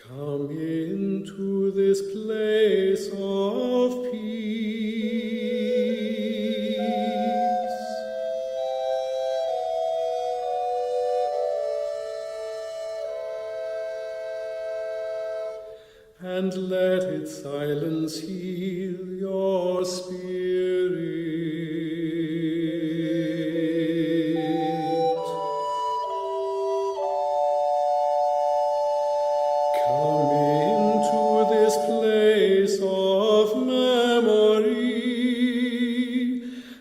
Come into this place of peace. And let its silence heal your spirit. Come into this place of memory,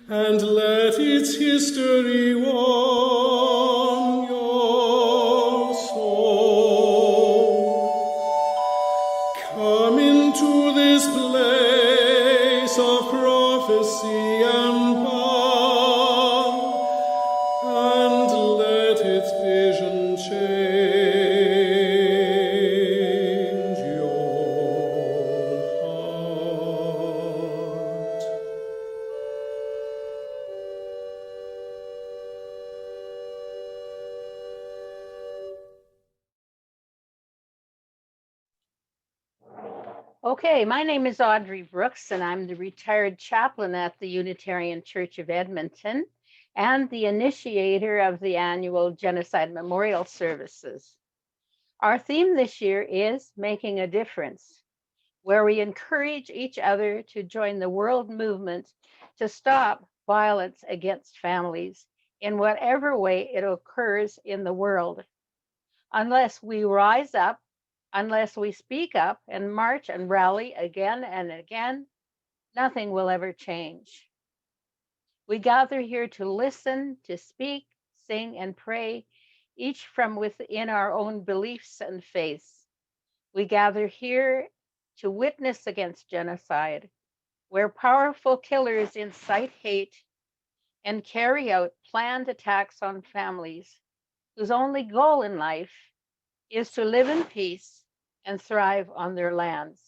and let its history warm your soul. Come into this place of prophecy and power, and let its vision change your heart. Okay, my name is Audrey Brooks, and I'm the retired chaplain at the Unitarian Church of Edmonton and the initiator of the annual Genocide Memorial Services. Our theme this year is Making a Difference, where we encourage each other to join the world movement to stop violence against families in whatever way it occurs in the world. Unless we rise up, unless we speak up and march and rally again and again, nothing will ever change. We gather here to listen, to speak, sing, and pray, each from within our own beliefs and faiths. We gather here to witness against genocide, where powerful killers incite hate and carry out planned attacks on families whose only goal in life is to live in peace and thrive on their lands.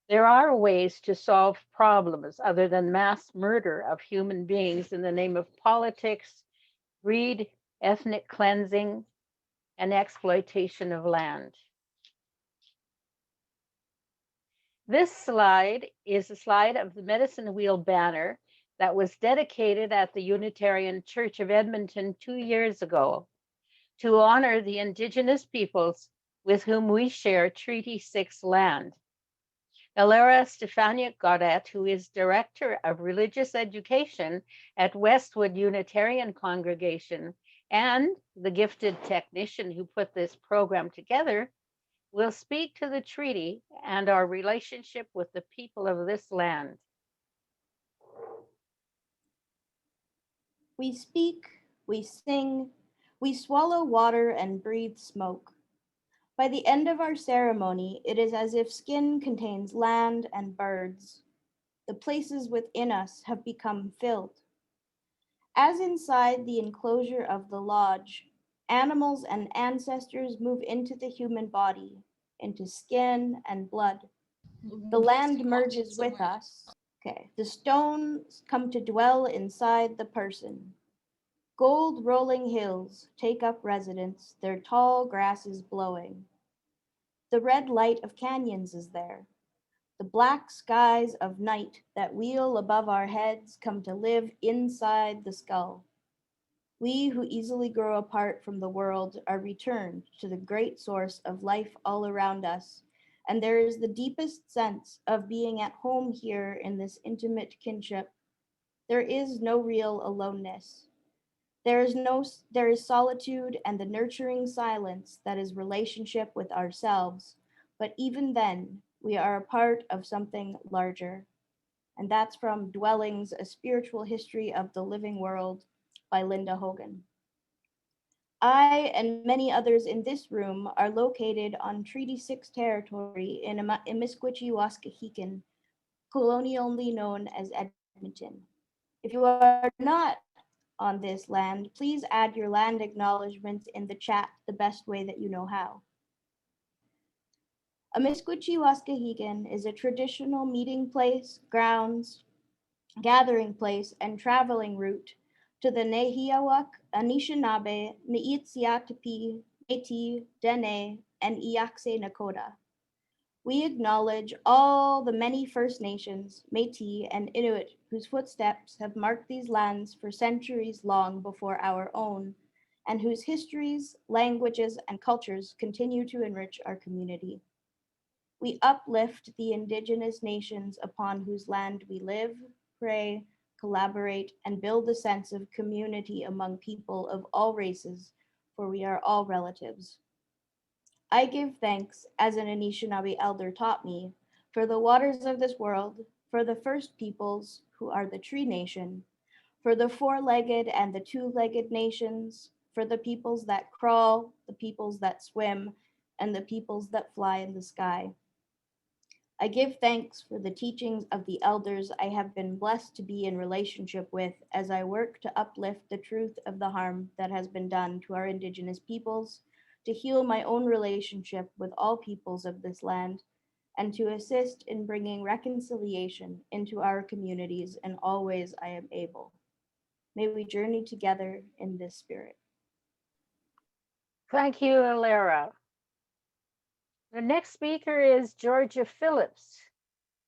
There are ways to solve problems other than mass murder of human beings in the name of politics, greed, ethnic cleansing, and exploitation of land. This slide is a slide of the Medicine Wheel banner that was dedicated at the Unitarian Church of Edmonton 2 years ago to honor the Indigenous peoples with whom we share Treaty 6 land. Elara Stefaniak-Gaudet, who is Director of Religious Education at Westwood Unitarian Congregation and the gifted technician who put this program together, will speak to the treaty and our relationship with the people of this land. We speak, we sing, we swallow water and breathe smoke. By the end of our ceremony, it is as if skin contains land and birds. The places within us have become filled. As inside the enclosure of the lodge, animals and ancestors move into the human body, into skin and blood. The land merges with us. Okay, the stones come to dwell inside the person. Gold rolling hills take up residence, their tall grasses blowing. The red light of canyons is there. The black skies of night that wheel above our heads come to live inside the skull. We who easily grow apart from the world are returned to the great source of life all around us, and there is the deepest sense of being at home here in this intimate kinship. There is no real aloneness. There is solitude and the nurturing silence that is relationship with ourselves, but even then, we are a part of something larger. And that's from Dwellings, A Spiritual History of the Living World by Linda Hogan. I and many others in this room are located on Treaty 6 territory in Imisquichy-Waskahikan, colonially known as Edmonton. If you are not on this land, please add your land acknowledgements in the chat the best way that you know how. Imisquichy-Waskahikan is a traditional meeting place, grounds, gathering place, and traveling route to the Nehiawak, Anishinaabe, Niitsiatipi, Métis, Dene, and Iakse Nakoda. We acknowledge all the many First Nations, Métis, and Inuit whose footsteps have marked these lands for centuries long before our own, and whose histories, languages, and cultures continue to enrich our community. We uplift the Indigenous nations upon whose land we live, pray, collaborate, and build a sense of community among people of all races, for we are all relatives. I give thanks, as an Anishinaabe elder taught me, for the waters of this world, for the first peoples, who are the Tree Nation, for the four-legged and the two-legged nations, for the peoples that crawl, the peoples that swim, and the peoples that fly in the sky. I give thanks for the teachings of the elders I have been blessed to be in relationship with as I work to uplift the truth of the harm that has been done to our Indigenous peoples, to heal my own relationship with all peoples of this land, and to assist in bringing reconciliation into our communities in all ways I am able. May we journey together in this spirit. Thank you, Alara. The next speaker is Georgia Phillips,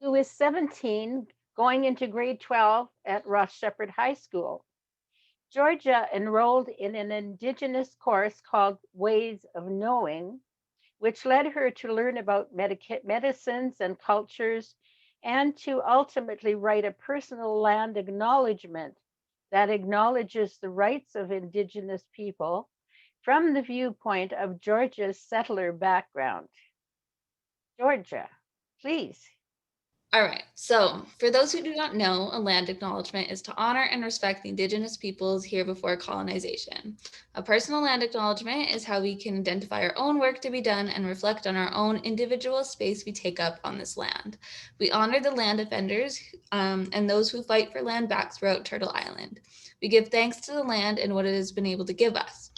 who is 17, going into grade 12 at Ross Shepherd High School. Georgia enrolled in an Indigenous course called Ways of Knowing, which led her to learn about medicines and cultures, and to ultimately write a personal land acknowledgement that acknowledges the rights of Indigenous people from the viewpoint of Georgia's settler background. Georgia, please. All right, so for those who do not know, a land acknowledgement is to honor and respect the Indigenous peoples here before colonization. A personal land acknowledgement is how we can identify our own work to be done and reflect on our own individual space we take up on this land. We honor the land defenders and those who fight for land back throughout Turtle Island. We give thanks to the land and what it has been able to give us,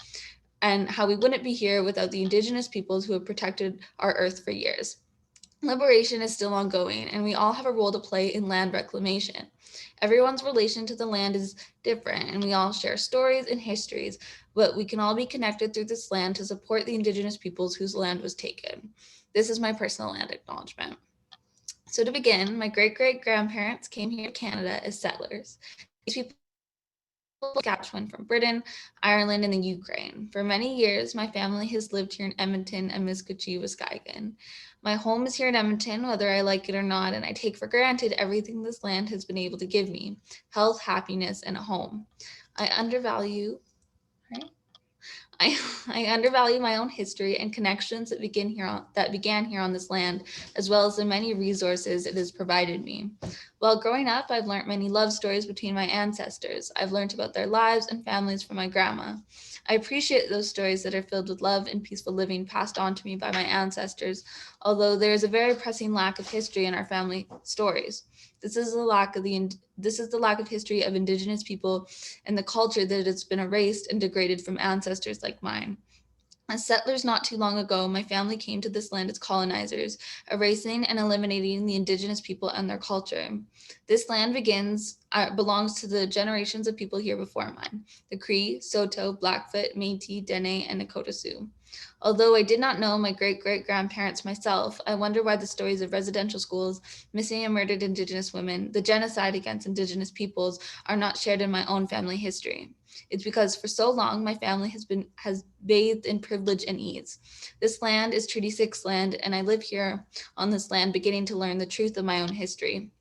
and how we wouldn't be here without the Indigenous peoples who have protected our earth for years. Liberation is still ongoing, and we all have a role to play in land reclamation. Everyone's relation to the land is different, and we all share stories and histories, but we can all be connected through this land to support the Indigenous peoples whose land was taken. This is my personal land acknowledgement. So to begin, my great-great-grandparents came here to Canada as settlers. These people Saskatchewan from Britain, Ireland, and the Ukraine. For many years, my family has lived here in Edmonton and Miskatchewan, Wisconsin. My home is here in Edmonton, whether I like it or not, and I take for granted everything this land has been able to give me: health, happiness, and a home. I undervalue my own history and connections that began here on this land, as well as the many resources it has provided me. While growing up, I've learned many love stories between my ancestors. I've learned about their lives and families from my grandma. I appreciate those stories that are filled with love and peaceful living passed on to me by my ancestors, although there is a very pressing lack of history in our family stories. This is the lack of history of Indigenous people and the culture that has been erased and degraded from ancestors like mine. As settlers not too long ago, my family came to this land as colonizers, erasing and eliminating the Indigenous people and their culture. This land belongs to the generations of people here before mine: the Cree, Saulteaux, Blackfoot, Métis, Dene, and Nakota Sioux. Although I did not know my great-great-grandparents myself, I wonder why the stories of residential schools, missing and murdered Indigenous women, the genocide against Indigenous peoples are not shared in my own family history. It's because for so long, my family has bathed in privilege and ease. This land is Treaty 6 land, and I live here on this land beginning to learn the truth of my own history.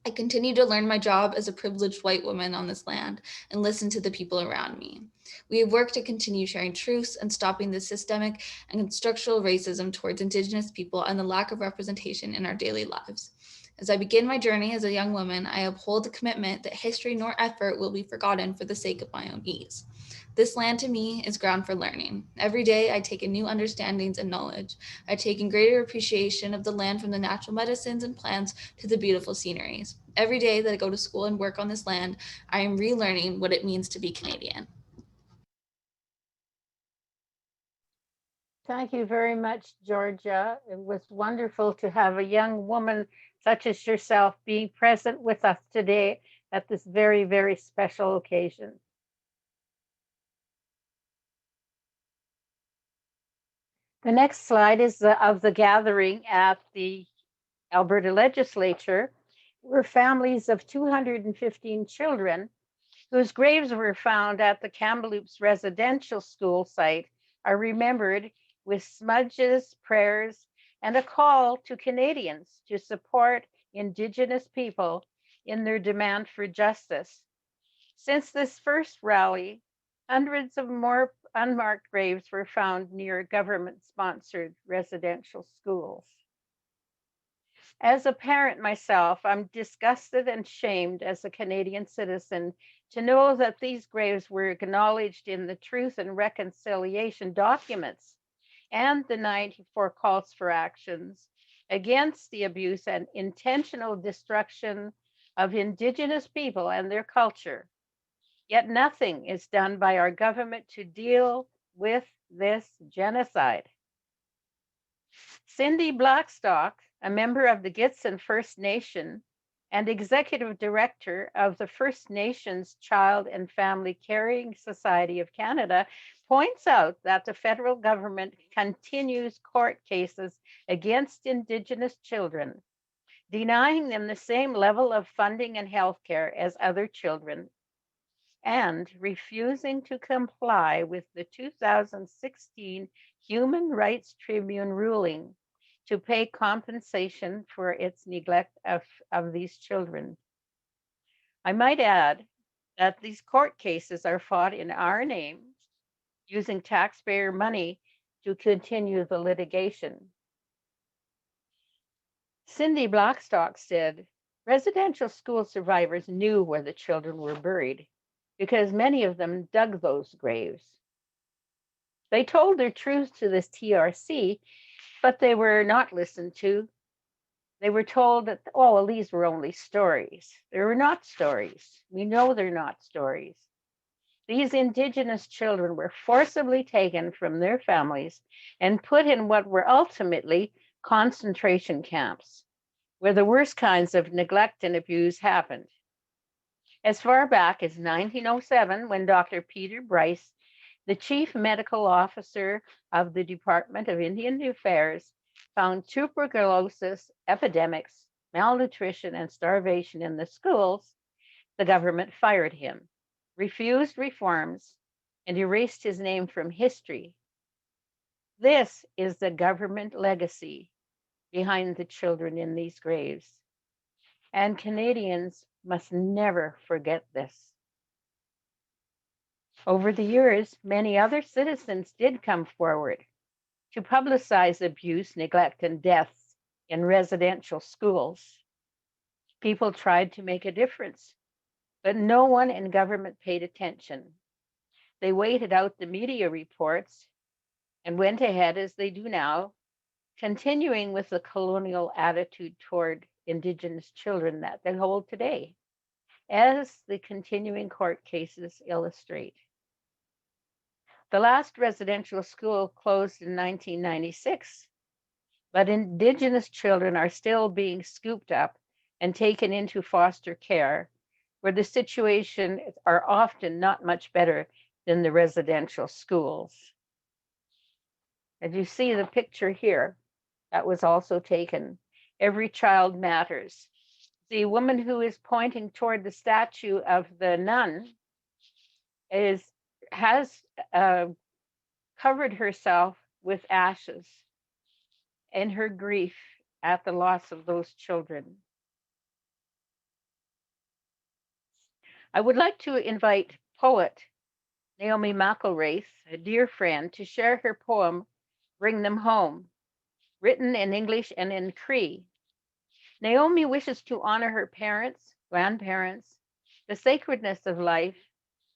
I continue to learn my job as a privileged white woman on this land and listen to the people around me. We have worked to continue sharing truths and stopping the systemic and structural racism towards Indigenous people and the lack of representation in our daily lives. As I begin my journey as a young woman, I uphold the commitment that history nor effort will be forgotten for the sake of my own ease. This land to me is ground for learning. Every day I take in new understandings and knowledge. I take in greater appreciation of the land, from the natural medicines and plants to the beautiful sceneries. Every day that I go to school and work on this land, I am relearning what it means to be Canadian. Thank you very much, Georgia. It was wonderful to have a young woman such as yourself being present with us today at this very, very special occasion. The next slide is of the gathering at the Alberta Legislature, where families of 215 children whose graves were found at the Kamloops residential school site are remembered with smudges, prayers, and a call to Canadians to support Indigenous people in their demand for justice. Since this first rally, hundreds of more unmarked graves were found near government-sponsored residential schools. As a parent myself, I'm disgusted and shamed as a Canadian citizen to know that these graves were acknowledged in the Truth and Reconciliation documents and the 94 calls for actions against the abuse and intentional destruction of Indigenous people and their culture. Yet nothing is done by our government to deal with this genocide. Cindy Blackstock, a member of the Gitxsan First Nation and executive director of the First Nations Child and Family Caring Society of Canada, points out that the federal government continues court cases against Indigenous children, denying them the same level of funding and health care as other children, and refusing to comply with the 2016 Human Rights Tribune ruling to pay compensation for its neglect of these children. I might add that these court cases are fought in our names, using taxpayer money to continue the litigation. Cindy Blackstock said, residential school survivors knew where the children were buried because many of them dug those graves. They told their truth to this TRC, but they were not listened to. They were told that, oh, well, these were only stories. They were not stories. We know they're not stories. These Indigenous children were forcibly taken from their families and put in what were ultimately concentration camps, where the worst kinds of neglect and abuse happened. As far back as 1907, when Dr. Peter Bryce, the chief medical officer of the Department of Indian Affairs, found tuberculosis epidemics, malnutrition, and starvation in the schools, the government fired him, refused reforms, and erased his name from history. This is the government legacy behind the children in these graves. And Canadians must never forget this. Over the years, many other citizens did come forward to publicize abuse, neglect, and deaths in residential schools. People tried to make a difference, but no one in government paid attention. They waited out the media reports and went ahead as they do now, continuing with the colonial attitude toward Indigenous children that they hold today, as the continuing court cases illustrate. The last residential school closed in 1996, but Indigenous children are still being scooped up and taken into foster care, where the situation are often not much better than the residential schools. As you see the picture here, that was also taken. Every child matters. The woman who is pointing toward the statue of the nun has covered herself with ashes in her grief at the loss of those children. I would like to invite poet Naomi McElwraith, a dear friend, to share her poem, Bring Them Home, written in English and in Cree. Naomi wishes to honor her parents, grandparents, the sacredness of life,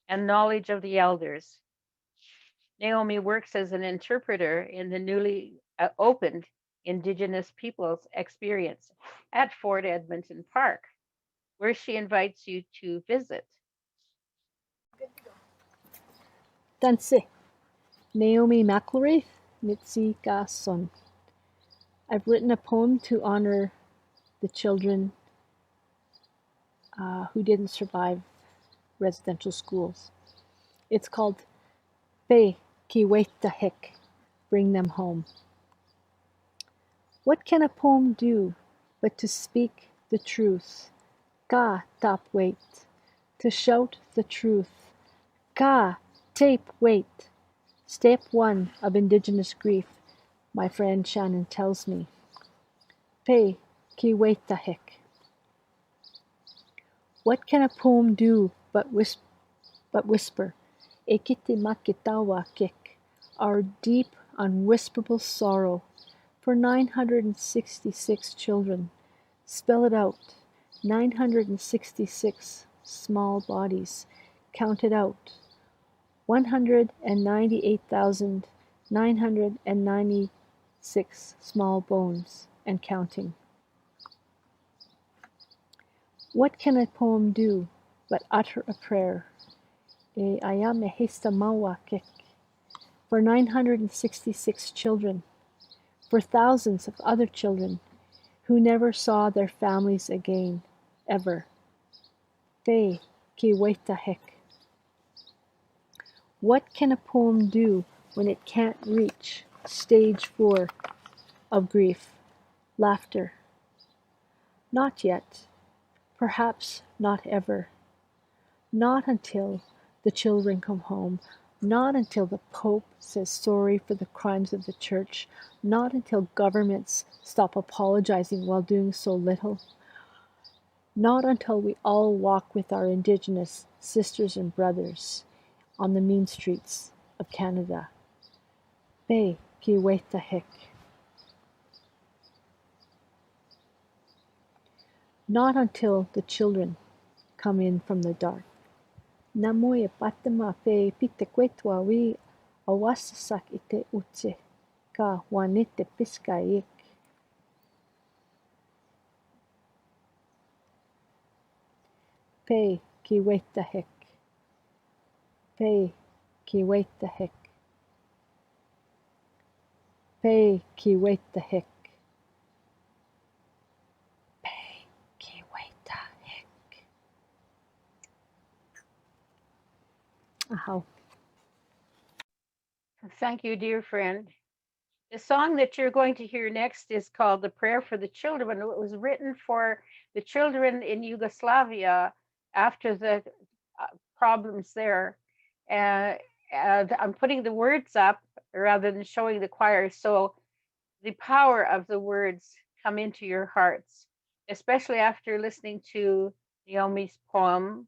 and knowledge of the elders. Naomi works as an interpreter in the newly opened Indigenous Peoples Experience at Fort Edmonton Park, where she invites you to visit. Danse, Naomi McElwraith, Mitzi Ga Son. I've written a poem to honor the children who didn't survive residential schools. It's called Be Ki Weita Hik, bring them home. What can a poem do but to speak the truth? Ka tap wait, to shout the truth. Ka tape wait. Step 1 of Indigenous grief, my friend Shannon tells me. Pe ki wait the hick. What can a poem do but whisper? Ekiti makitawa kik, our deep, unwhisperable sorrow for 966 children. Spell it out. 966 small bodies. Count it out. 198,996 small bones and counting. What can a poem do but utter a prayer? E ayame hesta mawa kik. For 966 children, for thousands of other children who never saw their families again, ever. Te ki weta hek. What can a poem do when it can't reach stage 4 of grief? Laughter. Not yet. Perhaps not ever. Not until the children come home. Not until the Pope says sorry for the crimes of the church. Not until governments stop apologizing while doing so little. Not until we all walk with our Indigenous sisters and brothers on the mean streets of Canada. Be ki wait the hick. Not until the children come in from the dark. Namoye patama pe pite kwetwa wi awasasak ite utse ka wanete piskayik. Pe ki wait the hick. Pe ki wait the hick. Pe ki wait the hick. Pe ki wait the hick. Aho. Thank you, dear friend. The song that you're going to hear next is called The Prayer for the Children. It was written for the children in Yugoslavia after the problems there. And I'm putting the words up rather than showing the choir, so the power of the words come into your hearts, especially after listening to Naomi's poem.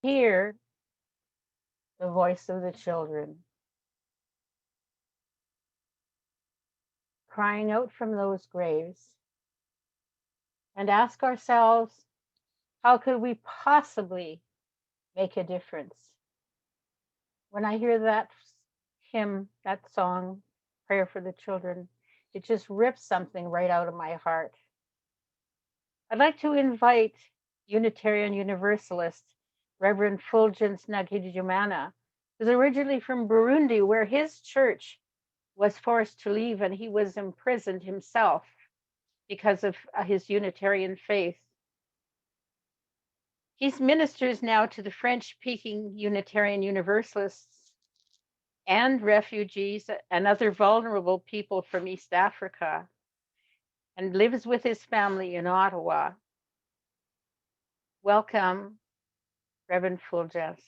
Hear the voice of the children crying out from those graves, and ask ourselves, how could we possibly make a difference? When I hear that hymn, that song, Prayer for the Children, it just rips something right out of my heart. I'd like to invite Unitarian Universalist Reverend Fulgence Nagijumana, who's originally from Burundi, where his church was forced to leave and he was imprisoned himself because of his Unitarian faith. He ministers now to the French-speaking Unitarian Universalists and refugees and other vulnerable people from East Africa, and lives with his family in Ottawa. Welcome, Reverend Fulgence.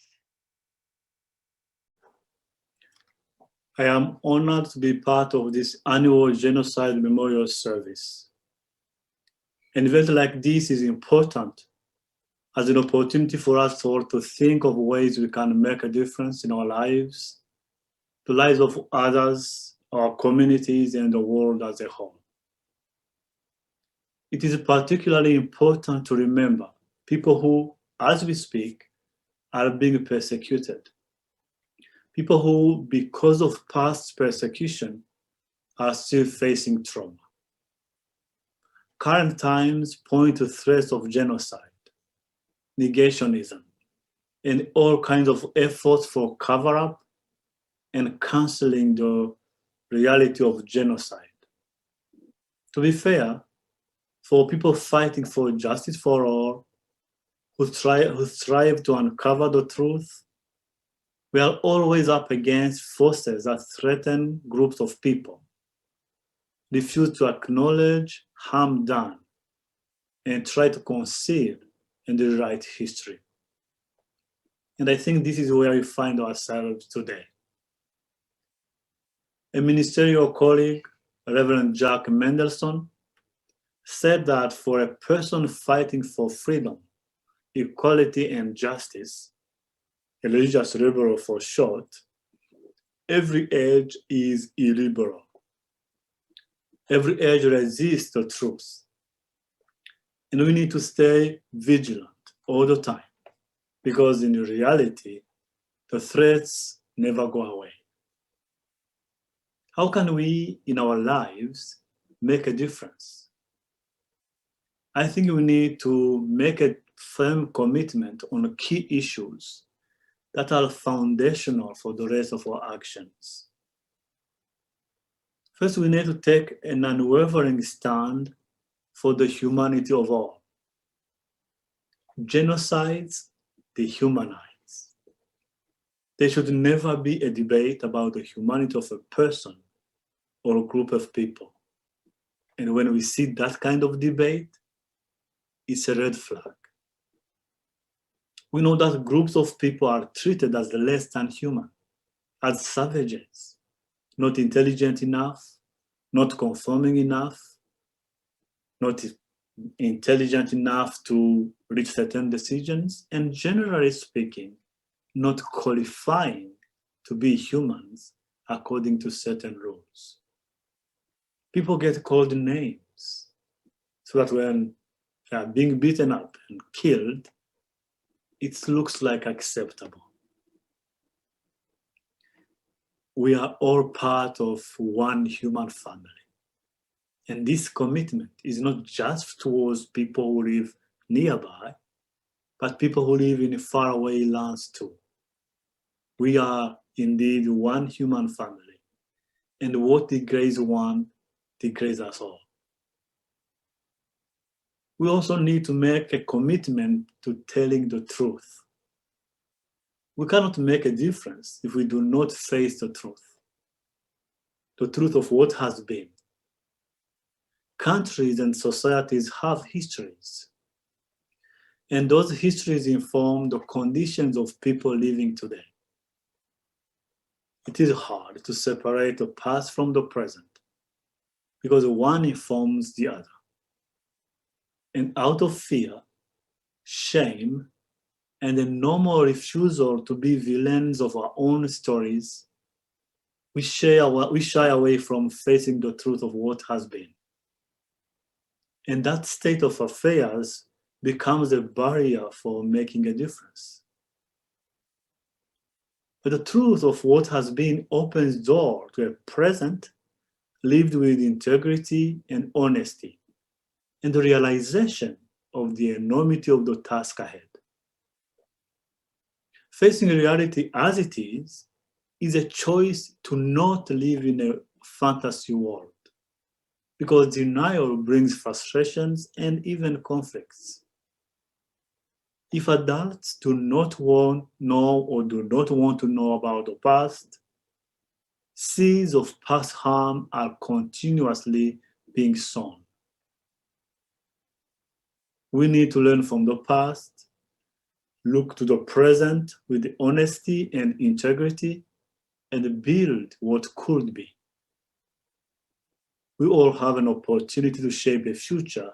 I am honored to be part of this annual Genocide Memorial Service. An event like this is important as an opportunity for us all to think of ways we can make a difference in our lives, the lives of others, our communities, and the world as a whole. It is particularly important to remember people who, as we speak, are being persecuted. People who, because of past persecution, are still facing trauma. Current times point to threats of genocide, negationism, and all kinds of efforts for cover-up and canceling the reality of genocide. To be fair, for people fighting for justice for all, who strive to uncover the truth, we are always up against forces that threaten groups of people, refuse to acknowledge harm done, and try to conceal and rewrite history. And I think this is where we find ourselves today. A ministerial colleague, Reverend Jack Mendelson, said that for a person fighting for freedom, equality, and justice, a religious liberal for short, every age is illiberal. Every age resists the truth. And we need to stay vigilant all the time, because in reality, the threats never go away. How can we, in our lives, make a difference? I think we need to make a firm commitment on key issues that are foundational for the rest of our actions. First, we need to take an unwavering stand for the humanity of all. Genocides dehumanize. There should never be a debate about the humanity of a person or a group of people. And when we see that kind of debate, it's a red flag. We know that groups of people are treated as less than human, as savages, not intelligent enough, not conforming enough, not intelligent enough to reach certain decisions, and generally speaking, not qualifying to be humans according to certain rules. People get called names so that when they are being beaten up and killed, it looks like acceptable. We are all part of one human family. And this commitment is not just towards people who live nearby, but people who live in faraway lands too. We are indeed one human family, and what degrades one degrades us all. We also need to make a commitment to telling the truth. We cannot make a difference if we do not face the truth of what has been. Countries and societies have histories, and those histories inform the conditions of people living today. It is hard to separate the past from the present because one informs the other. And out of fear, shame, and a normal refusal to be villains of our own stories, we shy away from facing the truth of what has been. And that state of affairs becomes a barrier for making a difference. But the truth of what has been opens door to a present lived with integrity and honesty, and the realization of the enormity of the task ahead. Facing reality as it is a choice to not live in a fantasy world, because denial brings frustrations and even conflicts. If adults do not want to know about the past, seeds of past harm are continuously being sown. We need to learn from the past, look to the present with honesty and integrity, and build what could be. We all have an opportunity to shape a future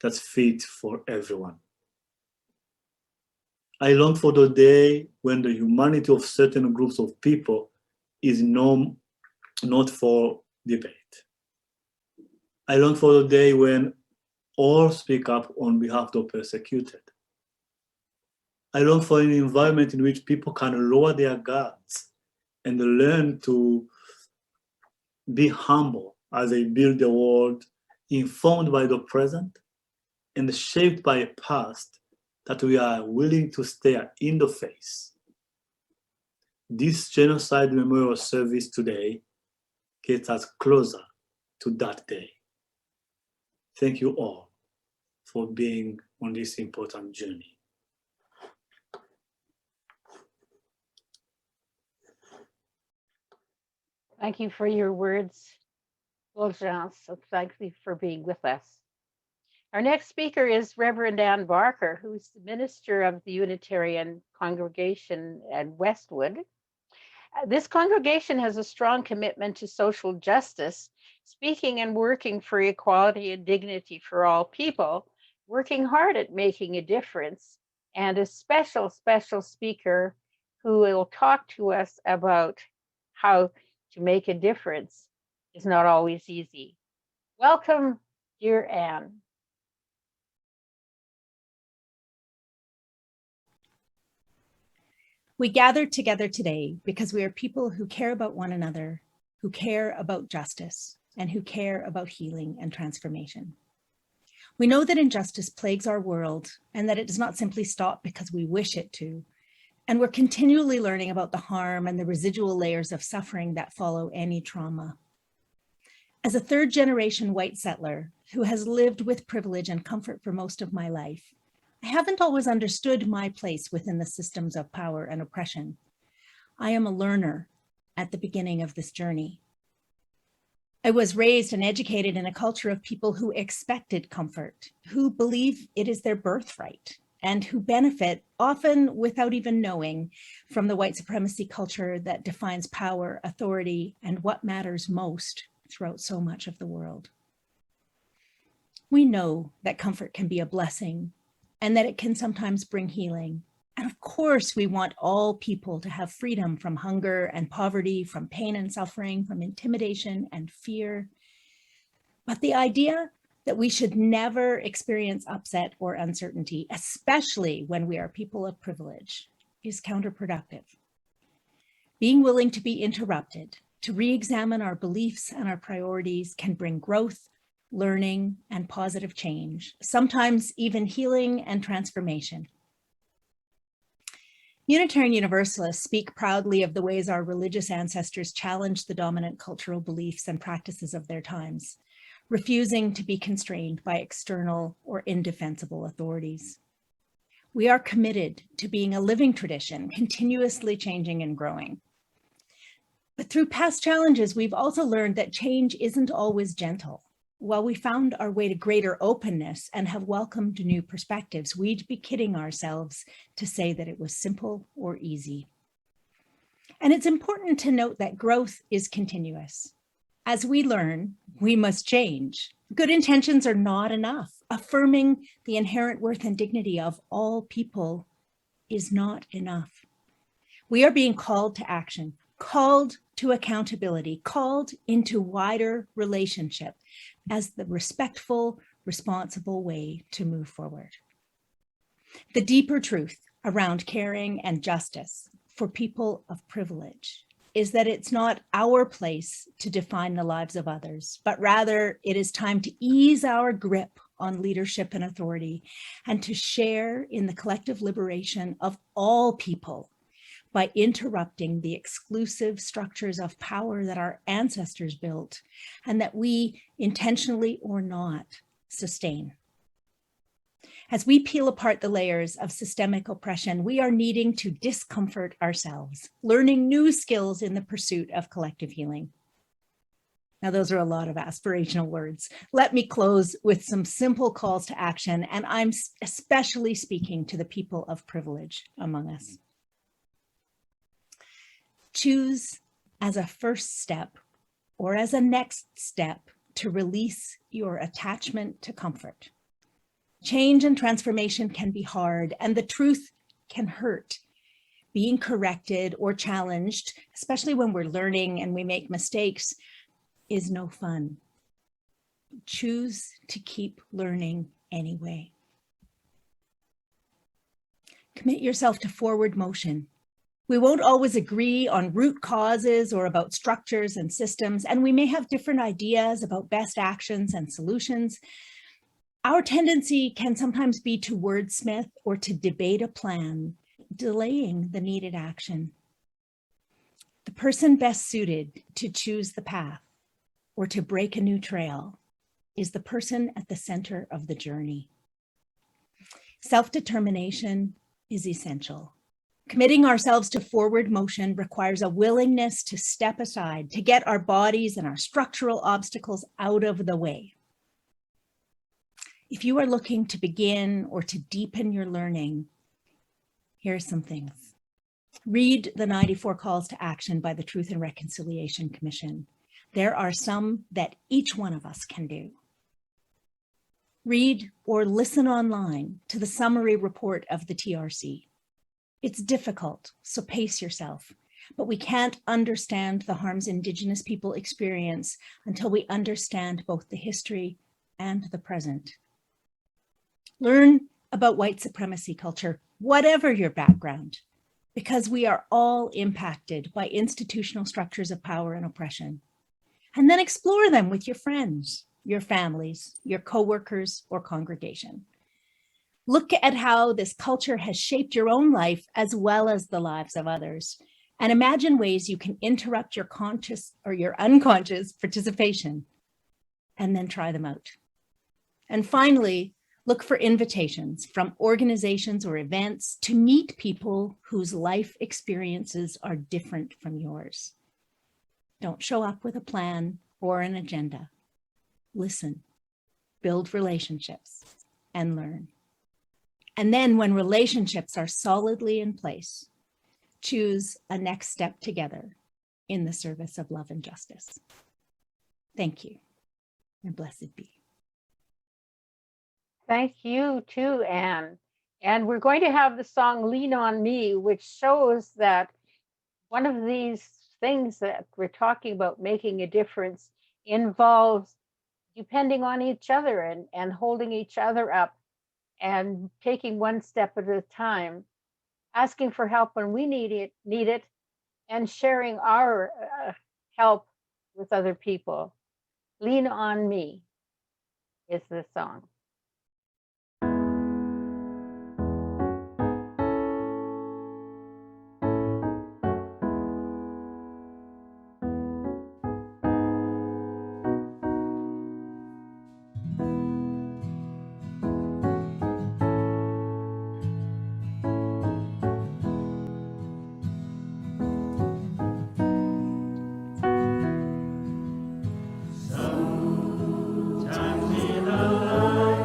that's fit for everyone. I long for the day when the humanity of certain groups of people is not for debate. I long for the day when all speak up on behalf of the persecuted. I long for an environment in which people can lower their guards and learn to be humble as they build the world informed by the present and shaped by a past that we are willing to stare in the face. This genocide memorial service today gets us closer to that day. Thank you all for being on this important journey. Thank you for your words, Fulgence. So thank you for being with us. Our next speaker is Reverend Ann Barker, who's the minister of the Unitarian congregation at Westwood. This congregation has a strong commitment to social justice, speaking and working for equality and dignity for all people, working hard at making a difference, and a special speaker who will talk to us about how to make a difference is not always easy. Welcome, dear Anne. We gathered together today because we are people who care about one another, who care about justice, and who care about healing and transformation. We know that injustice plagues our world and that it does not simply stop because we wish it to. And we're continually learning about the harm and the residual layers of suffering that follow any trauma. As a third-generation white settler who has lived with privilege and comfort for most of my life, I haven't always understood my place within the systems of power and oppression. I am a learner at the beginning of this journey. I was raised and educated in a culture of people who expected comfort, who believe it is their birthright, and who benefit, often without even knowing, from the white supremacy culture that defines power, authority, and what matters most throughout so much of the world. We know that comfort can be a blessing and that it can sometimes bring healing. And of course, we want all people to have freedom from hunger and poverty, from pain and suffering, from intimidation and fear. But the idea that we should never experience upset or uncertainty, especially when we are people of privilege, is counterproductive. Being willing to be interrupted, to re-examine our beliefs and our priorities can bring growth, learning, and positive change, sometimes even healing and transformation. Unitarian Universalists speak proudly of the ways our religious ancestors challenged the dominant cultural beliefs and practices of their times, refusing to be constrained by external or indefensible authorities. We are committed to being a living tradition, continuously changing and growing. But through past challenges, we've also learned that change isn't always gentle. While we found our way to greater openness and have welcomed new perspectives, we'd be kidding ourselves to say that it was simple or easy. And it's important to note that growth is continuous. As we learn, we must change. Good intentions are not enough. Affirming the inherent worth and dignity of all people is not enough. We are being called to action, called to accountability, called into wider relationship as the respectful, responsible way to move forward. The deeper truth around caring and justice for people of privilege is that it's not our place to define the lives of others, but rather it is time to ease our grip on leadership and authority and to share in the collective liberation of all people by interrupting the exclusive structures of power that our ancestors built and that we, intentionally or not, sustain. As we peel apart the layers of systemic oppression, we are needing to discomfort ourselves, learning new skills in the pursuit of collective healing. Now, those are a lot of aspirational words. Let me close with some simple calls to action, and I'm especially speaking to the people of privilege among us. Choose as a first step or as a next step to release your attachment to comfort. Change and transformation can be hard, and the truth can hurt. Being corrected or challenged, especially when we're learning and we make mistakes, is no fun. Choose to keep learning anyway. Commit yourself to forward motion. We won't always agree on root causes or about structures and systems, and we may have different ideas about best actions and solutions. Our tendency can sometimes be to wordsmith or to debate a plan, delaying the needed action. The person best suited to choose the path or to break a new trail is the person at the center of the journey. Self-determination is essential. Committing ourselves to forward motion requires a willingness to step aside, to get our bodies and our structural obstacles out of the way. If you are looking to begin or to deepen your learning, here are some things. Read the 94 Calls to Action by the Truth and Reconciliation Commission. There are some that each one of us can do. Read or listen online to the summary report of the TRC. It's difficult, so pace yourself, but we can't understand the harms Indigenous people experience until we understand both the history and the present. Learn about white supremacy culture, whatever your background, because we are all impacted by institutional structures of power and oppression. And then explore them with your friends, your families, your coworkers, or congregation. Look at how this culture has shaped your own life as well as the lives of others, and imagine ways you can interrupt your conscious or your unconscious participation, and then try them out. And finally, look for invitations from organizations or events to meet people whose life experiences are different from yours. Don't show up with a plan or an agenda. Listen, build relationships, and learn. And then when relationships are solidly in place, choose a next step together in the service of love and justice. Thank you, and blessed be. Thank you too, Anne. And we're going to have the song Lean on Me, which shows that one of these things that we're talking about making a difference involves depending on each other and holding each other up and taking one step at a time, asking for help when we need it, and sharing our help with other people. Lean on Me is the song. Sometimes in our life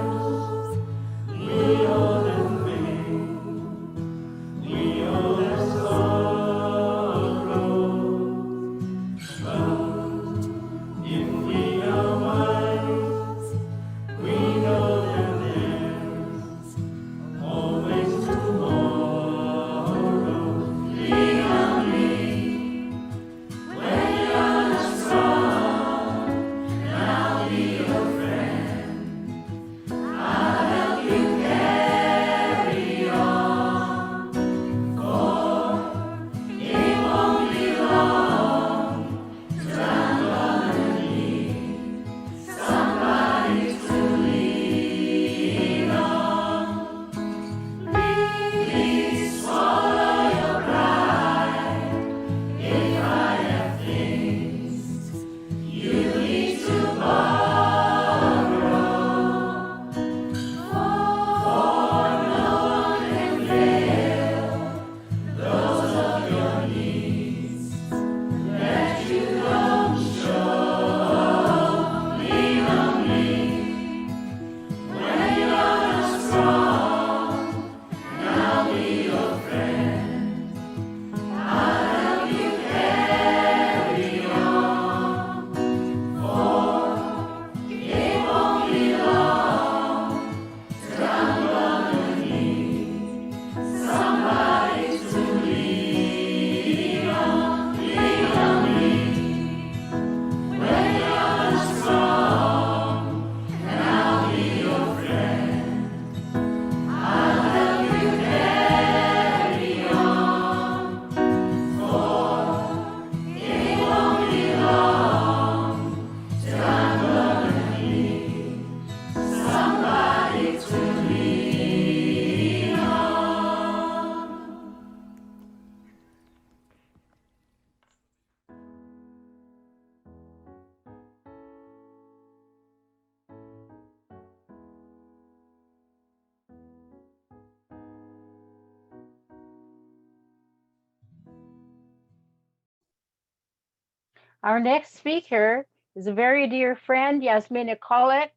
Our next speaker is a very dear friend, Yasmina Kolik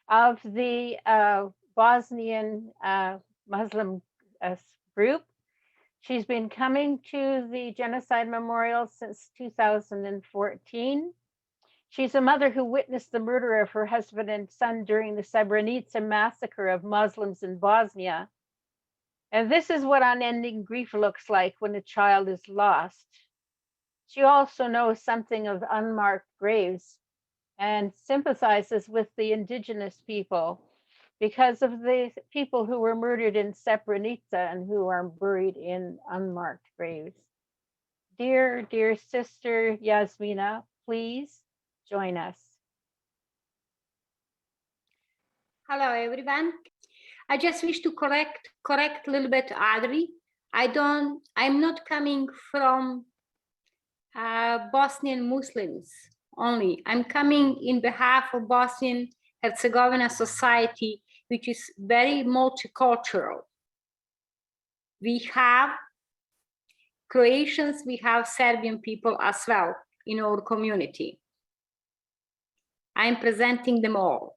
of the Bosnian Muslim group. She's been coming to the Genocide Memorial since 2014. She's a mother who witnessed the murder of her husband and son during the Srebrenica massacre of Muslims in Bosnia. And this is what unending grief looks like when a child is lost. She also knows something of unmarked graves and sympathizes with the indigenous people because of the people who were murdered in Srebrenica and who are buried in unmarked graves. Dear, dear sister Yasmina, please join us. Hello, everyone. I just wish to correct a little bit, Audrey. I'm not coming from Bosnian Muslims only. I'm coming in behalf of Bosnian Herzegovina society, which is very multicultural. We have Croatians, we have Serbian people as well in our community. I'm presenting them all.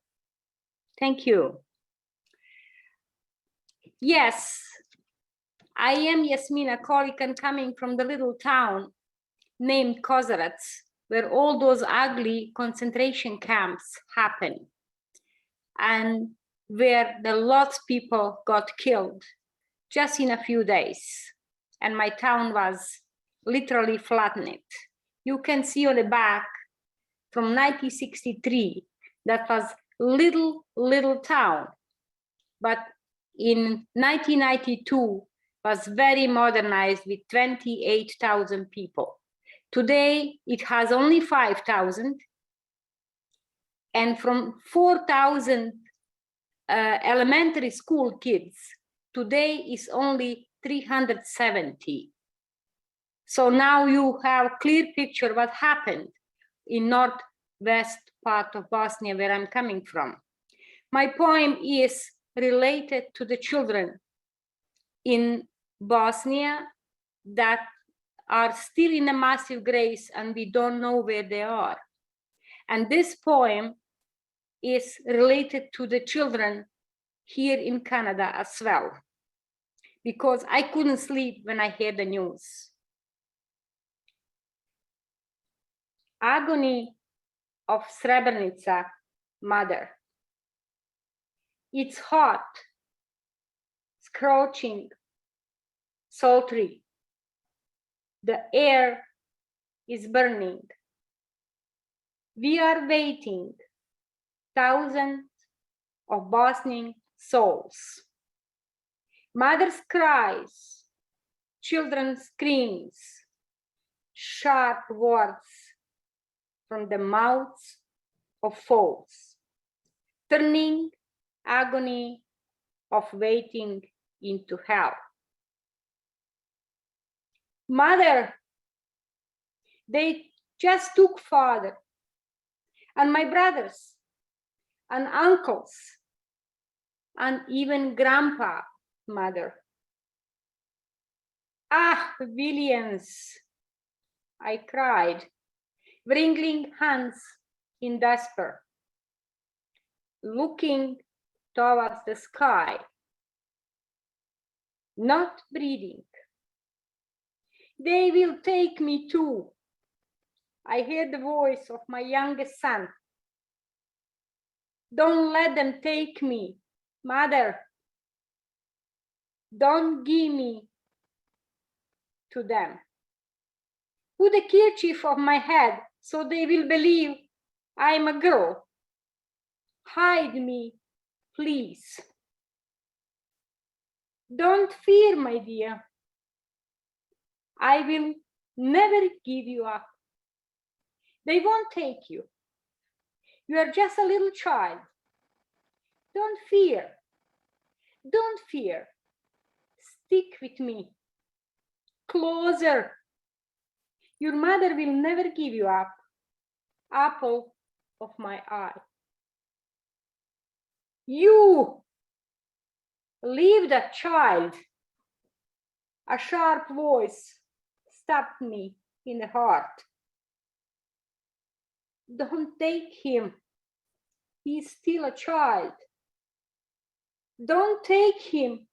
Thank you. Yes, I am Yasmina Kolik and coming from the little town named Kozarac, where all those ugly concentration camps happen and where the lots of people got killed just in a few days. And my town was literally flattened. You can see on the back from 1963, that was little town. But in 1992 was very modernized with 28,000 people. Today, it has only 5,000. And from 4,000 elementary school kids, today is only 370. So now you have a clear picture what happened in northwest part of Bosnia, where I'm coming from. My poem is related to the children in Bosnia that are still in a massive graves and we don't know where they are. And this poem is related to the children here in Canada as well, because I couldn't sleep when I heard the news. Agony of Srebrenica, mother. It's hot, scorching, sultry. The air is burning. We are waiting, thousands of Bosnian souls. Mother's cries, children's screams, sharp words from the mouths of foes, turning agony of waiting into hell. Mother, they just took father and my brothers and uncles and even grandpa, mother. Ah, Williams, I cried, wringing hands in despair, looking towards the sky, not breathing. They will take me too. I hear the voice of my youngest son. Don't let them take me, mother. Don't give me to them. Put a kerchief on my head so they will believe I'm a girl. Hide me, please. Don't fear, my dear. I will never give you up. They won't take you. You are just a little child. Don't fear. Don't fear. Stick with me. Closer. Your mother will never give you up. Apple of my eye. You leave that child. A sharp voice stabbed me in the heart. Don't take him. He's still a child. Don't take him.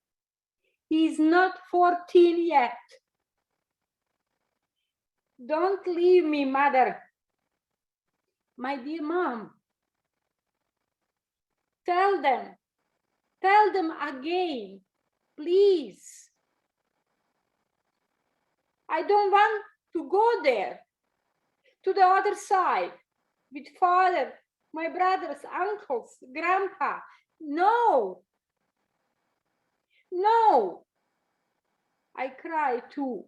He's not 14 yet. Don't leave me, mother. My dear mom. Tell them again, please. I don't want to go there, to the other side, with father, my brothers, uncles, grandpa. No, no. I cry too.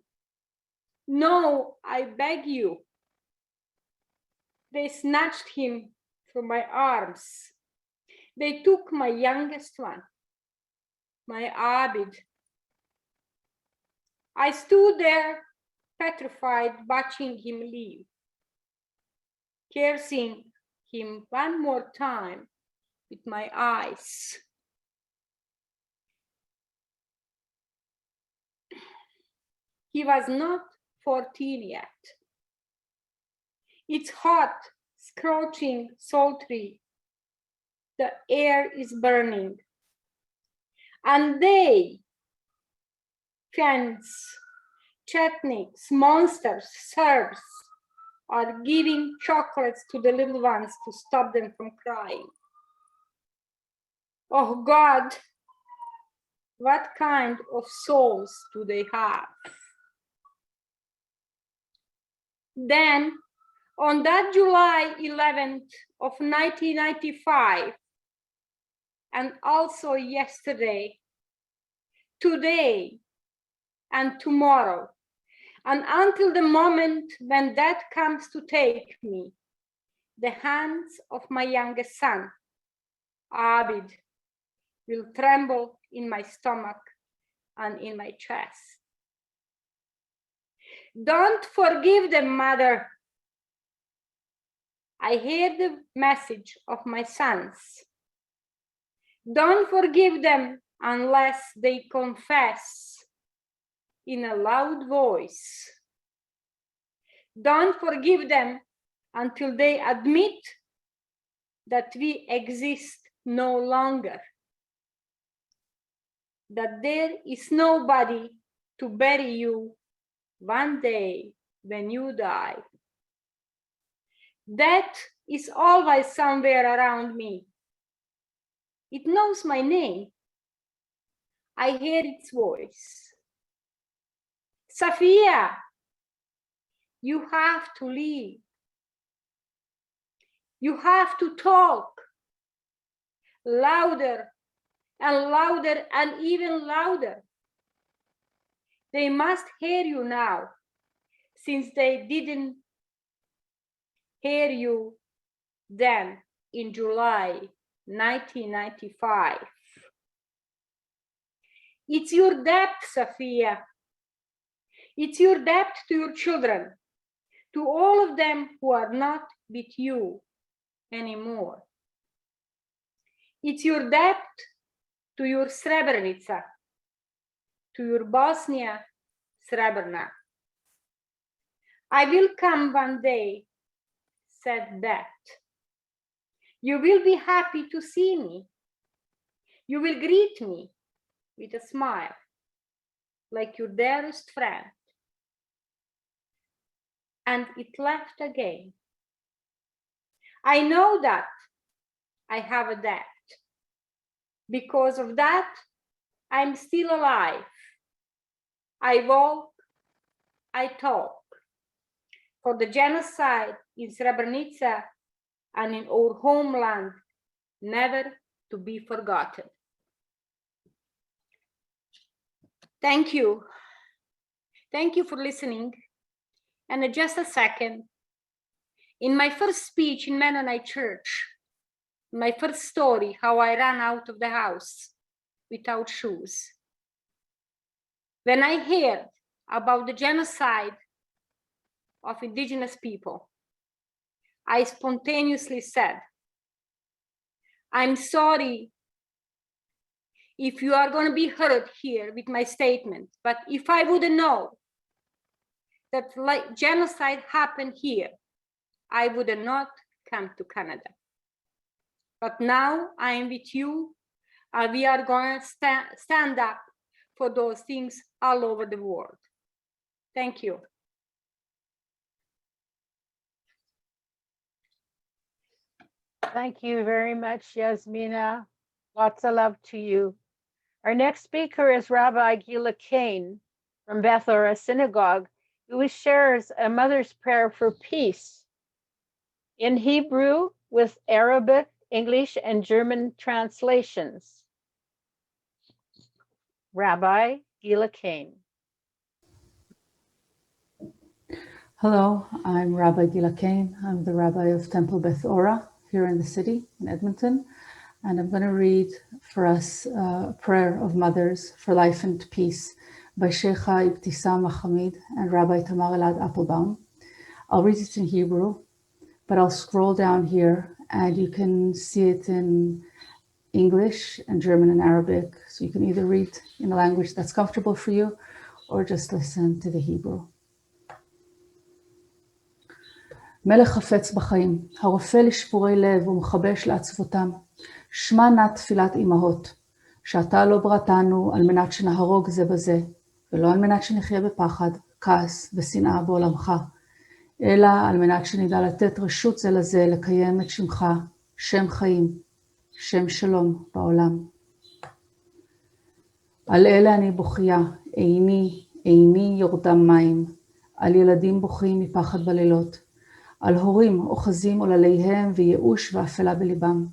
No, I beg you. They snatched him from my arms. They took my youngest one, my Abid. I stood there, petrified, watching him leave, cursing him one more time with my eyes. He was not 14 yet. It's hot, scorching, sultry. The air is burning. And they, Finns, Chetniks, monsters, Serbs, are giving chocolates to the little ones to stop them from crying. Oh God, what kind of souls do they have? Then, on that July 11th of 1995, and also yesterday, today, and tomorrow, and until the moment when death comes to take me, the hands of my youngest son, Abid, will tremble in my stomach and in my chest. Don't forgive them, mother. I hear the message of my sons. Don't forgive them unless they confess in a loud voice. Don't forgive them until they admit that we exist no longer, that there is nobody to bury you one day when you die. Death is always somewhere around me. It knows my name. I hear its voice. Safia, you have to leave. You have to talk louder and louder and even louder. They must hear you now, since they didn't hear you then in July 1995. It's your debt, Safia. It's your debt to your children, to all of them who are not with you anymore. It's your debt to your Srebrenica, to your Bosnia, Srebrna. I will come one day, said Death. You will be happy to see me. You will greet me with a smile, like your dearest friend. And it left again. I know that I have a debt. Because of that, I'm still alive. I walk, I talk. For the genocide in Srebrenica and in our homeland, never to be forgotten. Thank you. Thank you for listening. And just a second, in my first speech in Mennonite Church, my first story, how I ran out of the house without shoes. When I heard about the genocide of indigenous people, I spontaneously said, I'm sorry if you are going to be hurt here with my statement, but if I wouldn't know that like genocide happened here, I would not come to Canada. But now I am with you, and we are going to stand up for those things all over the world. Thank you. Thank you very much, Yasmina. Lots of love to you. Our next speaker is Rabbi Gila Kane from Beth Ora Synagogue, who shares a mother's prayer for peace in Hebrew with Arabic, English, and German translations. Rabbi Gila Kane. Hello, I'm Rabbi Gila Kane. I'm the rabbi of Temple Beth Ora here in the city, in Edmonton. And I'm going to read for us a prayer of mothers for life and peace by Sheikha Ibtisam Hamid and Rabbi Tamar Elad Applebaum. I'll read it in Hebrew, but I'll scroll down here and you can see it in English and German and Arabic. So you can either read in a language that's comfortable for you or just listen to the Hebrew. מלך חפץ בחיים, הרופא לשבורי לב ומחבש לעצבותם. שמע נא תפילת אמהות, שאתה לא בראתנו על מנת שנהרוג זה בזה, ולא על מנת שנחיה בפחד, כעס ושנאה בעולמך, אלא על מנת שנדע לתת רשות זה לזה לקיים את שמך, שם חיים, שם שלום בעולם. על אלה אני בוכייה, עיני יורדם מים, על ילדים בוכים מפחד בלילות, על הורים אוחזים עולליהם וייאוש ואפלה בליבם,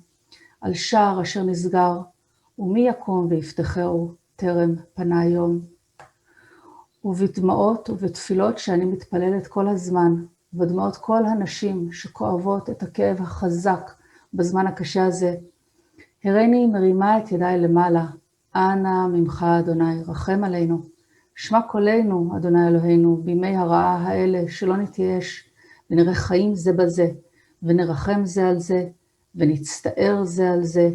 על שער אשר נסגר, ומי יקום ויפתחהו טרם פנה היום. ובדמעות ובתפילות שאני מתפללת כל הזמן, ובדמעות כל הנשים שכואבות את הכאב החזק בזמן הקשה הזה, הריני מרימה את ידיי למעלה, אנא ממך אדוני, רחם עלינו, שמע קולנו אדוני אלוהינו, בימי הרעה האלה שלא נתייאש, ונראה חיים זה בזה, ונרחם זה על זה, ונצטער זה על זה,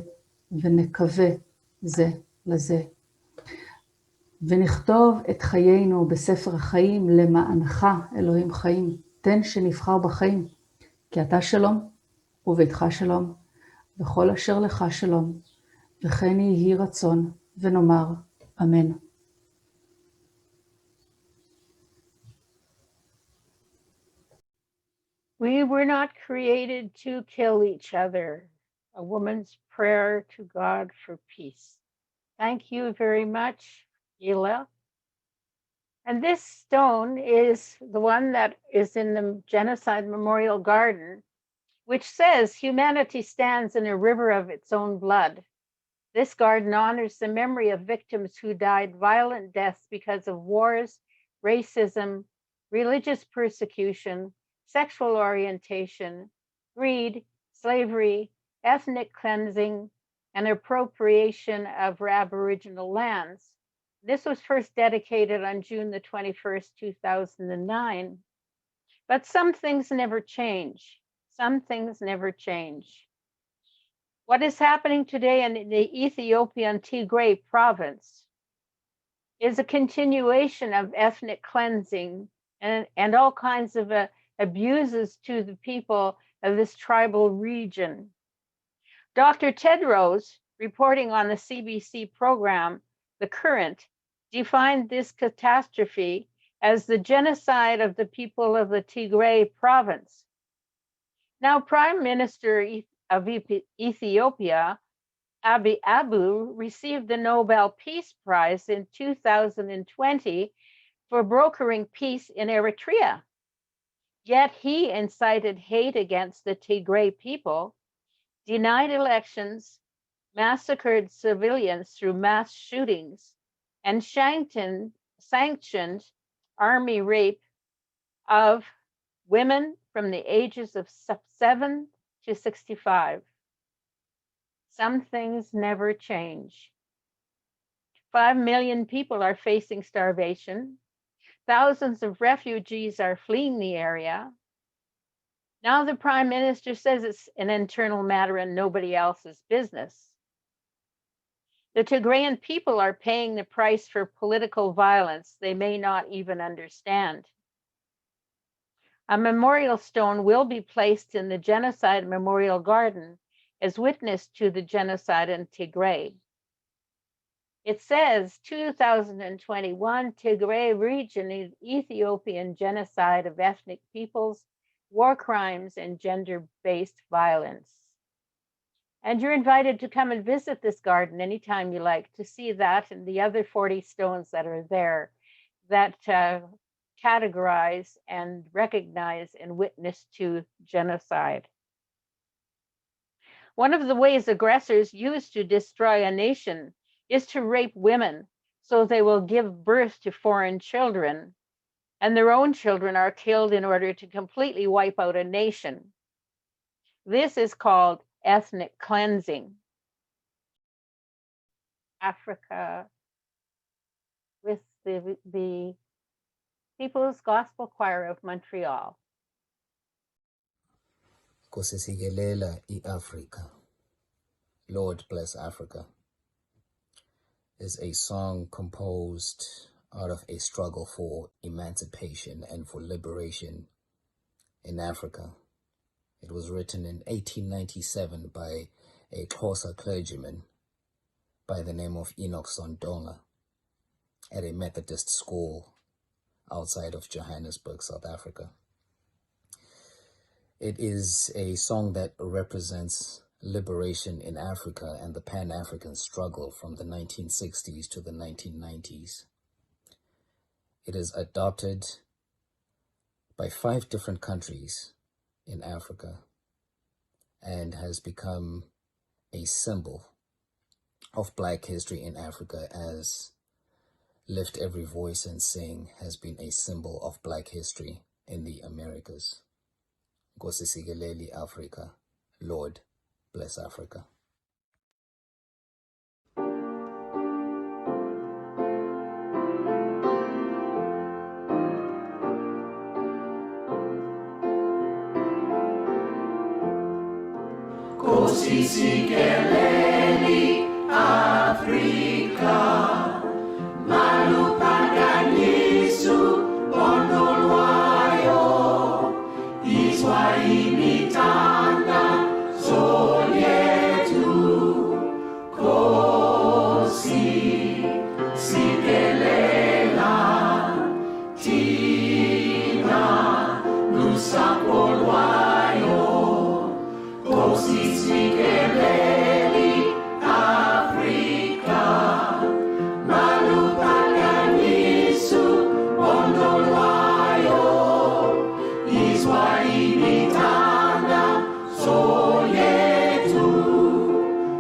ונקווה זה לזה. ונכתוב את חיינו בספר החיים למענך, אלוהים חיים, תן שנבחר בחיים, כי אתה שלום, וביתך שלום, וכל אשר לך שלום, וכן יהי רצון, ונאמר אמן. We were not created to kill each other. A woman's prayer to God for peace. Thank you very much, Gila. And this stone is the one that is in the Genocide Memorial Garden, which says humanity stands in a river of its own blood. This garden honors the memory of victims who died violent deaths because of wars, racism, religious persecution, sexual orientation, greed, slavery, ethnic cleansing, and appropriation of Aboriginal lands. This was first dedicated on June the 21st, 2009. But some things never change. Some things never change. What is happening today in the Ethiopian Tigray province is a continuation of ethnic cleansing and all kinds of abuses to the people of this tribal region. Dr. Tedros, reporting on the CBC program, The Current, defined this catastrophe as the genocide of the people of the Tigray province. Now, Prime Minister of Ethiopia, Abiy Abu, received the Nobel Peace Prize in 2020 for brokering peace in Eritrea. Yet he incited hate against the Tigray people, denied elections, massacred civilians through mass shootings, and sanctioned army rape of women from the ages of 7 to 65. Some things never change. 5 million people are facing starvation. Thousands of refugees are fleeing the area. Now the Prime Minister says it's an internal matter and nobody else's business. The Tigrayan people are paying the price for political violence they may not even understand. A memorial stone will be placed in the Genocide Memorial Garden as witness to the genocide in Tigray. It says 2021 Tigray region is Ethiopian genocide of ethnic peoples, war crimes, and gender-based violence. And you're invited to come and visit this garden anytime you like to see that and the other 40 stones that are there that categorize and recognize and witness to genocide. One of the ways aggressors use to destroy a nation is to rape women so they will give birth to foreign children, and their own children are killed in order to completely wipe out a nation. This is called ethnic cleansing. Africa with the People's Gospel Choir of Montreal. Kusisigelela i-Africa. Lord bless Africa is a song composed out of a struggle for emancipation and for liberation in Africa. It was written in 1897 by a Xhosa clergyman by the name of Enoch Sondonga at a Methodist school outside of Johannesburg, South Africa. It is a song that represents liberation in Africa and the Pan-African struggle from the 1960s to the 1990s. It is adopted by 5 different countries in Africa and has become a symbol of Black history in Africa, as Lift Every Voice and Sing has been a symbol of Black history in the Americas. Nkosisikeleli Africa, Lord bless Africa. Nkosisikeleli Africa, maluphakanisu ondolwayo, izwa imitanda zoyethu, Nkosi sikelela thina lusapho lwayo, Nkosi sikeleli Africa, maluphakanisu ondolwayo, izwa imitanda zoyethu,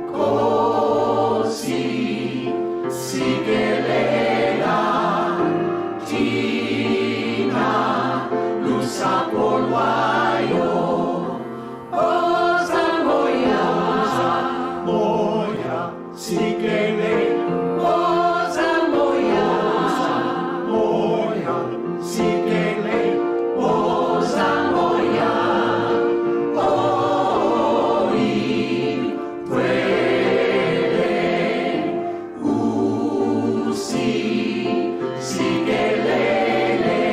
Nkosi sikelela thina lusapho lwayo. Oza moya, moya sikele, oza moya, moya sikele, oza moya, oi twele usi sikelele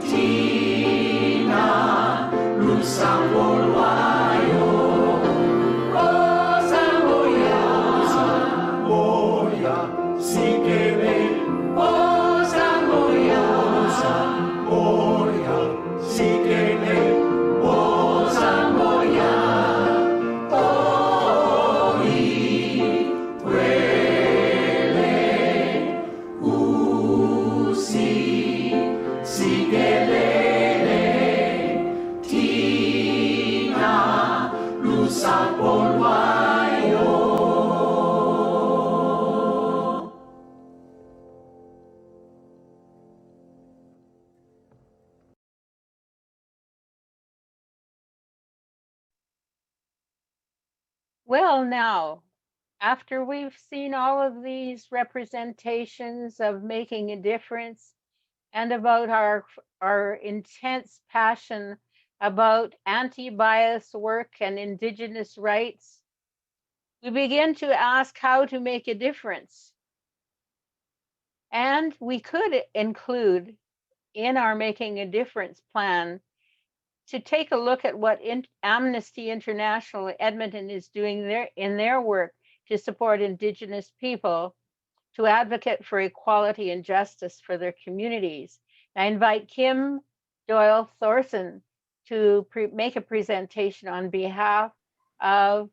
thina lusapho lwayo. Oza moya, moya sikele, oza moya, moya sikele, oza moya, oi twele usi sikelele thina lusapho lwayo. Well, now, after we've seen all of these representations of making a difference and about our intense passion about anti-bias work and Indigenous rights, we begin to ask how to make a difference. And we could include in our Making a Difference plan to take a look at what Amnesty International Edmonton is doing in their work to support Indigenous people to advocate for equality and justice for their communities. I invite Kim Doyle Thorson to make a presentation on behalf of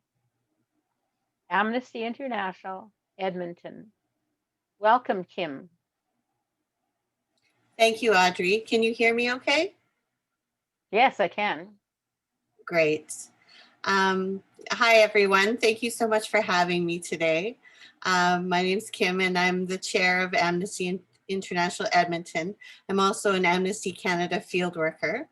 Amnesty International Edmonton. Welcome, Kim. Thank you, Audrey. Can you hear me okay? Yes, I can. Great. Hi, everyone. Thank you so much for having me today. My name's Kim, and I'm the chair of Amnesty International Edmonton. I'm also an Amnesty Canada field worker.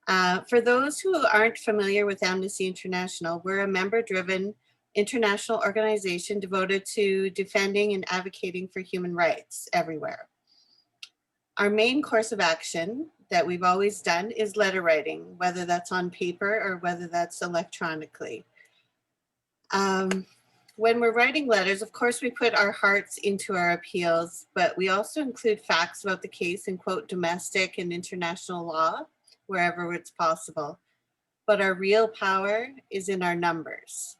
For those who aren't familiar with Amnesty International, we're a member-driven international organization devoted to defending and advocating for human rights everywhere. Our main course of action that we've always done is letter writing, whether that's on paper or whether that's electronically. When we're writing letters, of course, we put our hearts into our appeals, but we also include facts about the case and quote domestic and international law wherever it's possible. But our real power is in our numbers.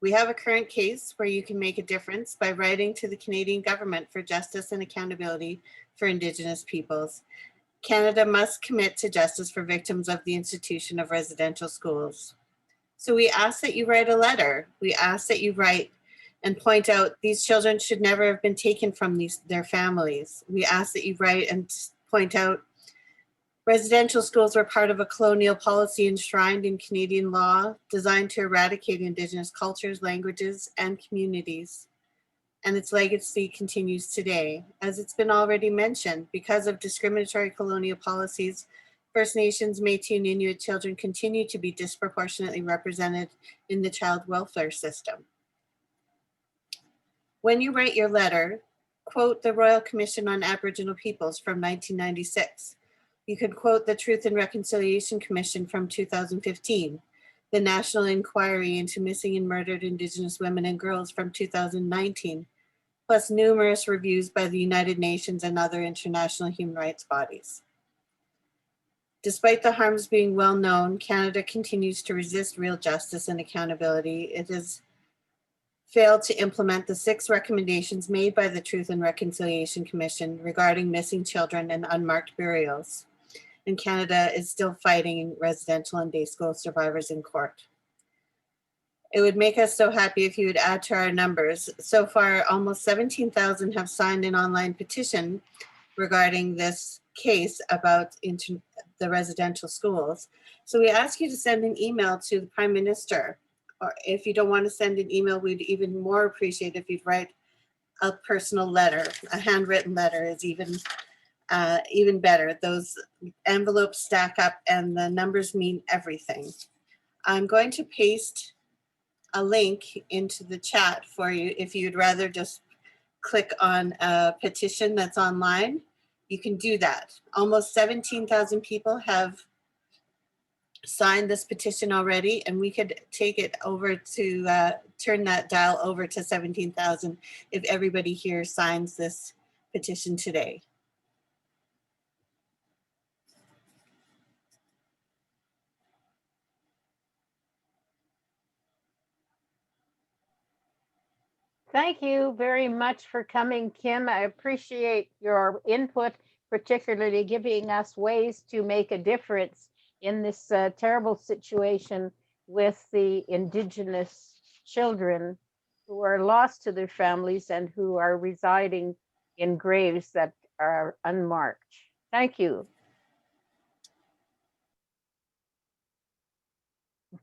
We have a current case where you can make a difference by writing to the Canadian government for justice and accountability for Indigenous peoples. Canada must commit to justice for victims of the institution of residential schools. So we ask that you write a letter. We ask that you write and point out these children should never have been taken from their families. We ask that you write and point out residential schools were part of a colonial policy enshrined in Canadian law designed to eradicate Indigenous cultures, languages, and communities. And its legacy continues today. As it's been already mentioned, because of discriminatory colonial policies, First Nations, Métis, and Inuit children continue to be disproportionately represented in the child welfare system. When you write your letter, quote the Royal Commission on Aboriginal Peoples from 1996. You could quote the Truth and Reconciliation Commission from 2015, the National Inquiry into Missing and Murdered Indigenous Women and Girls from 2019, plus numerous reviews by the United Nations and other international human rights bodies. Despite the harms being well known, Canada continues to resist real justice and accountability. It has failed to implement the 6 recommendations made by the Truth and Reconciliation Commission regarding missing children and unmarked burials. And Canada is still fighting residential and day school survivors in court. It would make us so happy if you would add to our numbers. So far, almost 17,000 have signed an online petition regarding this case about the residential schools. So we ask you to send an email to the Prime Minister, or if you don't want to send an email, we'd even more appreciate if you'd write a personal letter. A handwritten letter is even better. Those envelopes stack up and the numbers mean everything. I'm going to paste a link into the chat for you. If you'd rather just click on a petition that's online, you can do that. Almost 17,000 people have signed this petition already, and we could take it over to turn that dial over to 17,000 if everybody here signs this petition today. Thank you very much for coming, Kim. I appreciate your input, particularly giving us ways to make a difference in this terrible situation with the Indigenous children who are lost to their families and who are residing in graves that are unmarked. Thank you.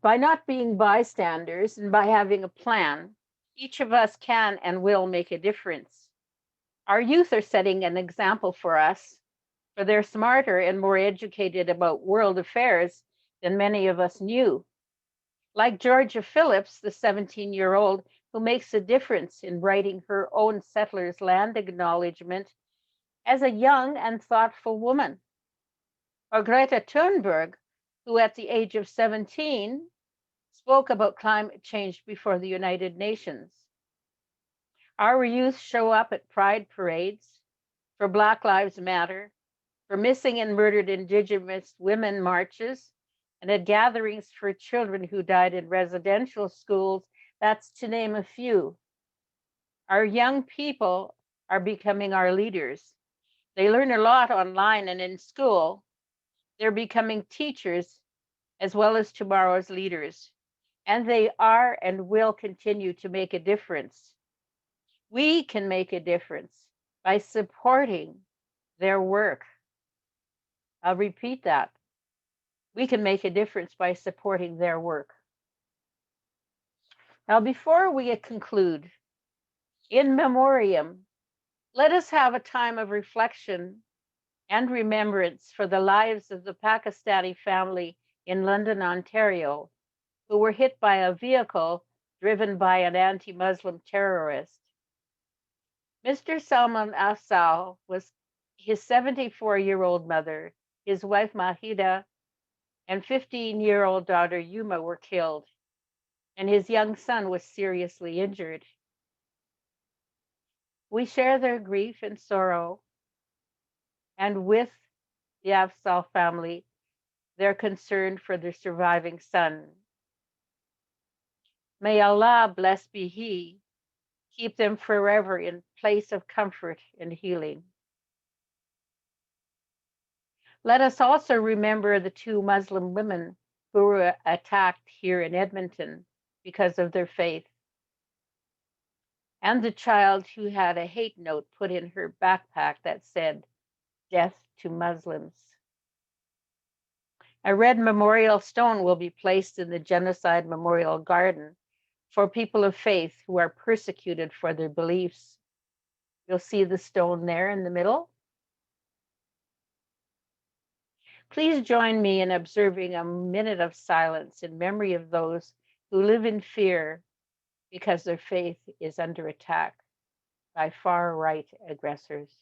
By not being bystanders and by having a plan, each of us can and will make a difference. Our youth are setting an example for us, for they're smarter and more educated about world affairs than many of us knew. Like Georgia Phillips, the 17-year-old who makes a difference in writing her own settler's land acknowledgement as a young and thoughtful woman. Or Greta Thunberg, who at the age of 17 spoke about climate change before the United Nations. Our youth show up at pride parades, for Black Lives Matter, for missing and murdered Indigenous women marches, and at gatherings for children who died in residential schools. That's to name a few. Our young people are becoming our leaders. They learn a lot online and in school. They're becoming teachers as well as tomorrow's leaders. And they are and will continue to make a difference. We can make a difference by supporting their work. I'll repeat that. We can make a difference by supporting their work. Now, before we conclude, in memoriam, let us have a time of reflection and remembrance for the lives of the Pakistani family in London, Ontario, who were hit by a vehicle driven by an anti-Muslim terrorist. Mr. Salman Afzal was his 74-year-old mother, his wife Mahida, and 15-year-old daughter Yuma were killed, and his young son was seriously injured. We share their grief and sorrow, and with the Afzal family, they're concerned for their surviving son. May Allah, blessed be He, keep them forever in place of comfort and healing. Let us also remember the 2 Muslim women who were attacked here in Edmonton because of their faith, and the child who had a hate note put in her backpack that said, "Death to Muslims." A red memorial stone will be placed in the Genocide Memorial Garden for people of faith who are persecuted for their beliefs. You'll see the stone there in the middle. Please join me in observing a minute of silence in memory of those who live in fear because their faith is under attack by far-right aggressors.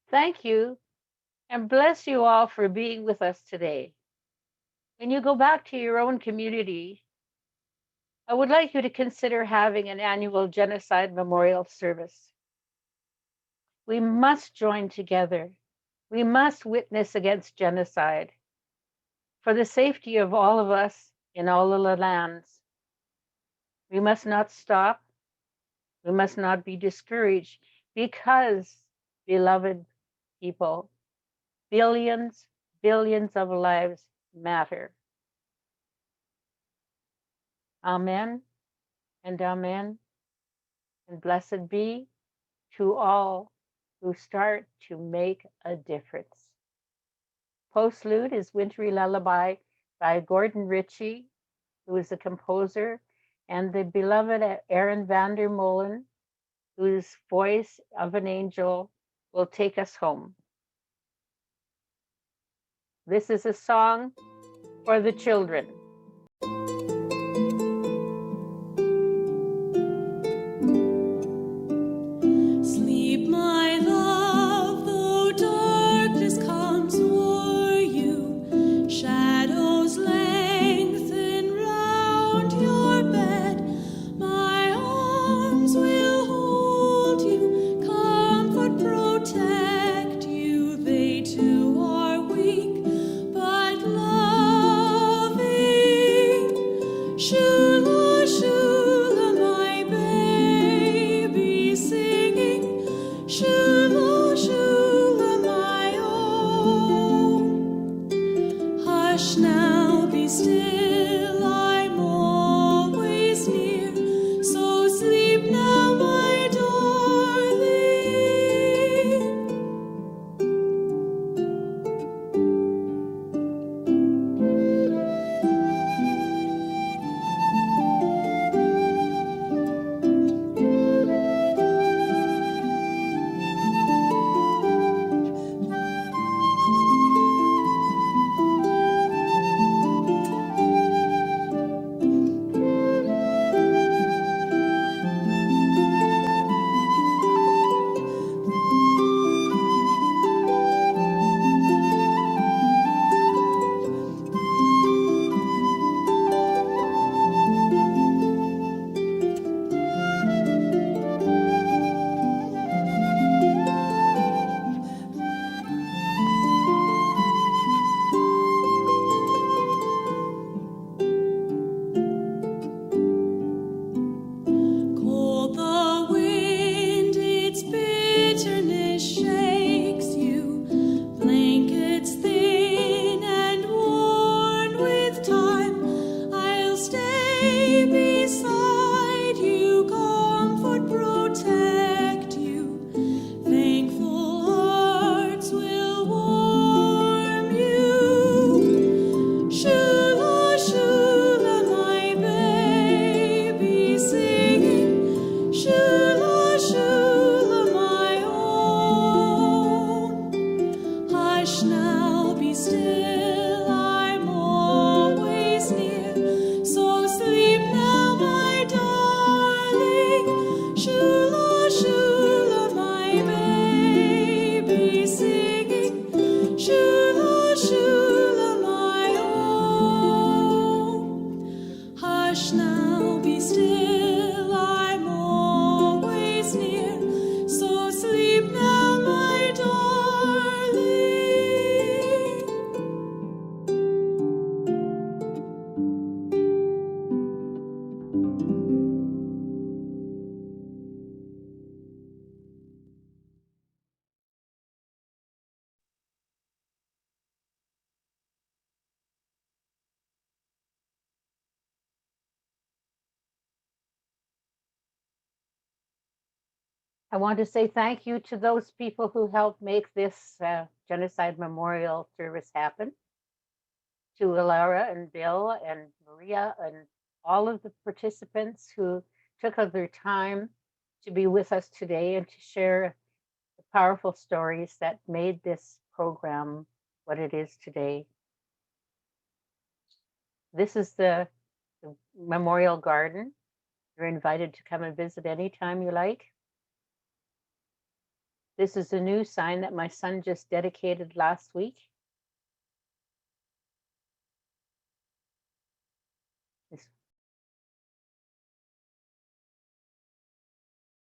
Thank you, and bless you all for being with us today. When you go back to your own community, I would like you to consider having an annual Genocide Memorial Service. We must join together. We must witness against genocide for the safety of all of us in all of the lands. We must not stop. We must not be discouraged because, beloved people, billions of lives matter. Amen and amen, and blessed be to all who start to make a difference. Postlude is Wintry Lullaby by Gordon Ritchie, who is a composer, and the beloved Aaron van der Molen, whose voice of an angel will take us home. This is a song for the children. Sleep, my love, though darkness comes o'er you, shadows lengthen round your bed. My arms will hold you, comfort, protect you. They too are weak, but loving. Shula, shula, my baby singing. Shula, shula, my own. Hush now, be still. Hush now, be still, I'm always near. So sleep now, my darling. Shula, shula, my baby singing. Shula, shula, my own. Hush now, be still, I'm always near. So sleep now, my darling. I want to say thank you to those people who helped make this Genocide Memorial service happen. To Alara and Bill and Maria and all of the participants who took of their time to be with us today and to share the powerful stories that made this program what it is today. This is the Memorial Garden. You're invited to come and visit anytime you like. This is a new sign that my son just dedicated last week.